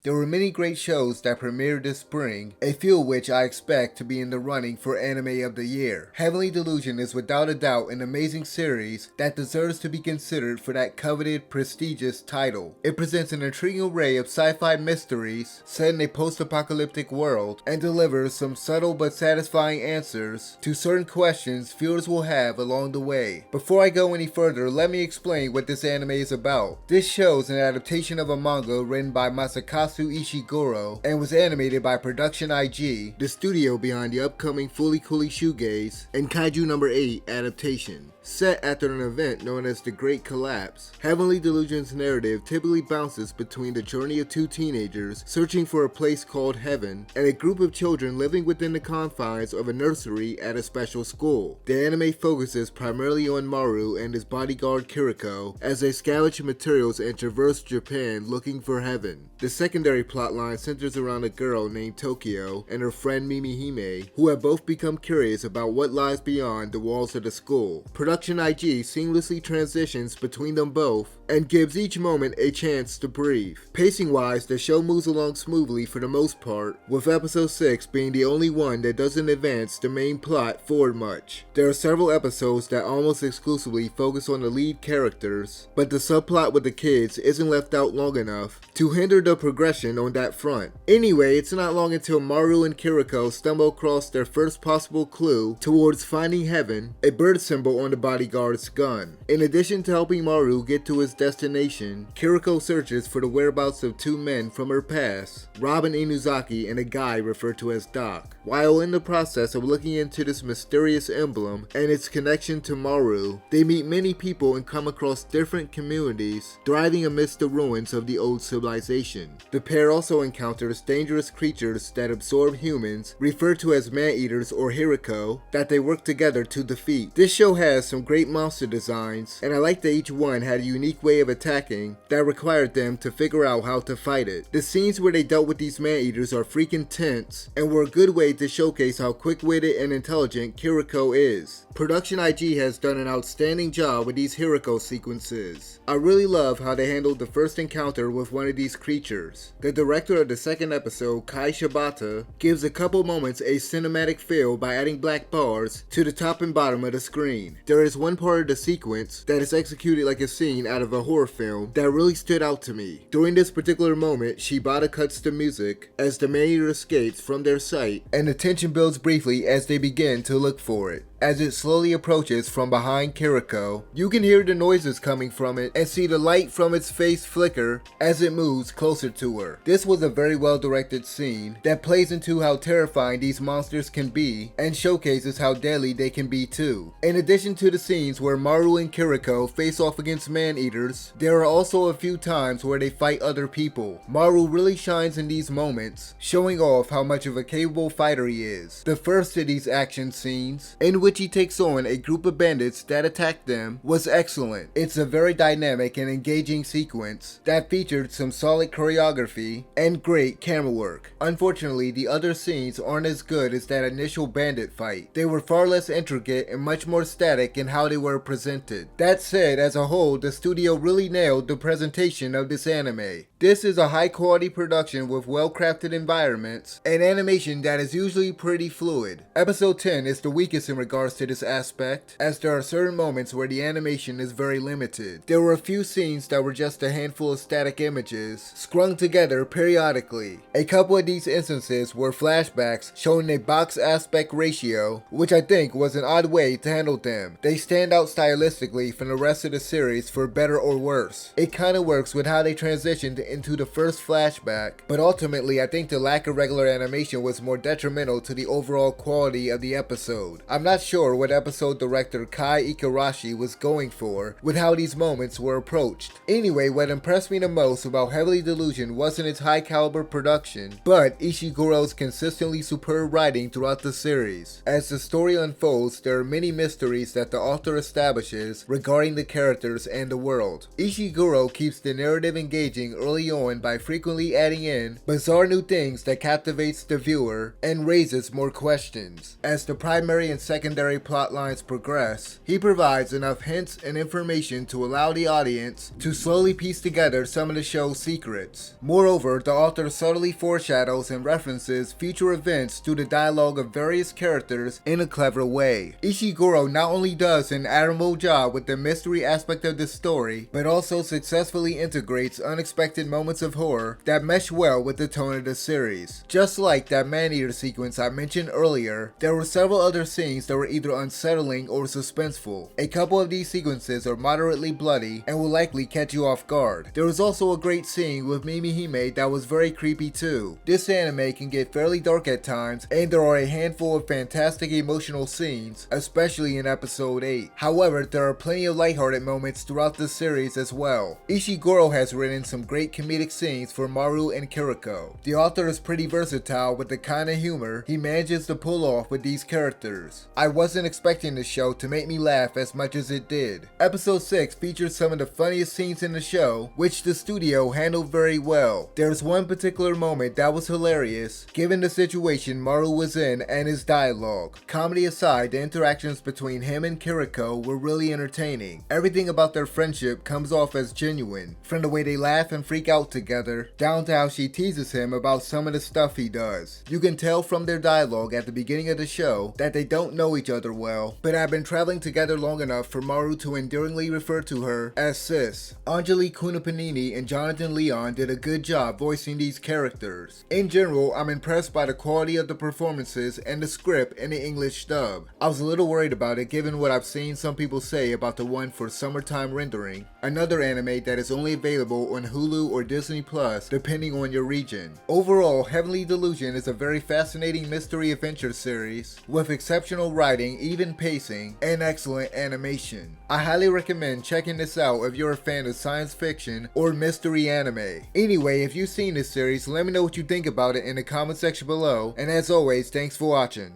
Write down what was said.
There were many great shows that premiered this spring, a few of which I expect to be in the running for Anime of the Year. Heavenly Delusion is without a doubt an amazing series that deserves to be considered for that coveted, prestigious title. It presents an intriguing array of sci-fi mysteries set in a post-apocalyptic world and delivers some subtle but satisfying answers to certain questions viewers will have along the way. Before I go any further, let me explain what this anime is about. This show is an adaptation of a manga written by Masakazu Ishiguro and was animated by Production IG, the studio behind the upcoming Fully Cooley Shoegaze and Kaiju No. 8 adaptation. Set after an event known as the Great Collapse, Heavenly Delusion's narrative typically bounces between the journey of two teenagers searching for a place called Heaven and a group of children living within the confines of a nursery at a special school. The anime focuses primarily on Maru and his bodyguard Kiriko as they scavenge materials and traverse Japan looking for heaven. The secondary plotline centers around a girl named Tokyo and her friend Mimihime, who have both become curious about what lies beyond the walls of the school. Production IG seamlessly transitions between them both and gives each moment a chance to breathe. Pacing wise, the show moves along smoothly for the most part, with episode 6 being the only one that doesn't advance the main plot forward much. There are several episodes that almost exclusively focus on the lead characters, but the subplot with the kids isn't left out long enough to hinder the progression on that front. Anyway, it's not long until Maru and Kiriko stumble across their first possible clue towards finding heaven, a bird symbol on the bodyguard's gun. In addition to helping Maru get to his destination, Kiriko searches for the whereabouts of two men from her past, Robin Inuzaki and a guy referred to as Doc. While in the process of looking into this mysterious emblem and its connection to Maru, they meet many people and come across different communities thriving amidst the ruins of the old civilization. The pair also encounters dangerous creatures that absorb humans, referred to as man-eaters or Hiriko, that they work together to defeat. This show has some great monster designs, and I like that each one had a unique way of attacking that required them to figure out how to fight it. The scenes where they dealt with these man-eaters are freaking tense and were a good way to showcase how quick-witted and intelligent Kiriko is. Production IG has done an outstanding job with these Hiriko sequences. I really love how they handled the first encounter with one of these creatures. The director of the second episode, Kai Shibata, gives a couple moments a cinematic feel by adding black bars to the top and bottom of the screen. There is one part of the sequence that is executed like a scene out of a horror film that really stood out to me. During this particular moment, Shibata cuts the music as the man-eater escapes from their sight, and the tension builds briefly as they begin to look for it. As it slowly approaches from behind Kiriko, you can hear the noises coming from it and see the light from its face flicker as it moves closer to her. This was a very well directed scene that plays into how terrifying these monsters can be and showcases how deadly they can be too. In addition to the scenes where Maru and Kiriko face off against man-eaters, there are also a few times where they fight other people. Maru really shines in these moments, showing off how much of a capable fighter he is. The first of these action scenes, in which he takes on a group of bandits that attack them, was excellent. It's a very dynamic and engaging sequence that featured some solid choreography and great camera work. Unfortunately, the other scenes aren't as good as that initial bandit fight. They were far less intricate and much more static in how they were presented. That said, as a whole, the studio really nailed the presentation of this anime. This is a high quality production with well crafted environments and animation that is usually pretty fluid. Episode 10 is the weakest in regards to this aspect, as there are certain moments where the animation is very limited. There were a few scenes that were just a handful of static images, strung together periodically. A couple of these instances were flashbacks showing a box aspect ratio, which I think was an odd way to handle them. They stand out stylistically from the rest of the series for better or worse. It kinda works with how they transitioned into the first flashback, but ultimately I think the lack of regular animation was more detrimental to the overall quality of the episode. I'm not sure what episode director Kai Ikarashi was going for with how these moments were approached. Anyway, what impressed me the most about Heavenly Delusion wasn't its high caliber production, but Ishiguro's consistently superb writing throughout the series. As the story unfolds, there are many mysteries that the author establishes regarding the characters and the world. Ishiguro keeps the narrative engaging early early on by frequently adding in bizarre new things that captivates the viewer and raises more questions. As the primary and secondary plot lines progress, he provides enough hints and information to allow the audience to slowly piece together some of the show's secrets. Moreover, the author subtly foreshadows and references future events through the dialogue of various characters in a clever way. Ishiguro not only does an admirable job with the mystery aspect of the story, but also successfully integrates unexpected moments of horror that mesh well with the tone of the series. Just like that man-eater sequence I mentioned earlier, there were several other scenes that were either unsettling or suspenseful. A couple of these sequences are moderately bloody and will likely catch you off guard. There was also a great scene with Mimi Hime that was very creepy too. This anime can get fairly dark at times, and there are a handful of fantastic emotional scenes, especially in episode 8. However, there are plenty of lighthearted moments throughout the series as well. Ishiguro has written some great comedic scenes for Maru and Kiriko. The author is pretty versatile with the kind of humor he manages to pull off with these characters. I wasn't expecting the show to make me laugh as much as it did. Episode 6 features some of the funniest scenes in the show, which the studio handled very well. There's one particular moment that was hilarious, given the situation Maru was in and his dialogue. Comedy aside, the interactions between him and Kiriko were really entertaining. Everything about their friendship comes off as genuine, from the way they laugh and freak out together, down to how she teases him about some of the stuff he does. You can tell from their dialogue at the beginning of the show that they don't know each other well, but have been traveling together long enough for Maru to endearingly refer to her as sis. Anjali Kunapanini and Jonathan Leon did a good job voicing these characters. In general, I'm impressed by the quality of the performances and the script in the English dub. I was a little worried about it given what I've seen some people say about the one for Summertime Rendering, another anime that is only available on Hulu or Disney Plus depending on your region. Overall, Heavenly Delusion is a very fascinating mystery adventure series with exceptional writing, even pacing, and excellent animation. I highly recommend checking this out if you're a fan of science fiction or mystery anime. Anyway, if you've seen this series, let me know what you think about it in the comment section below, and as always, thanks for watching.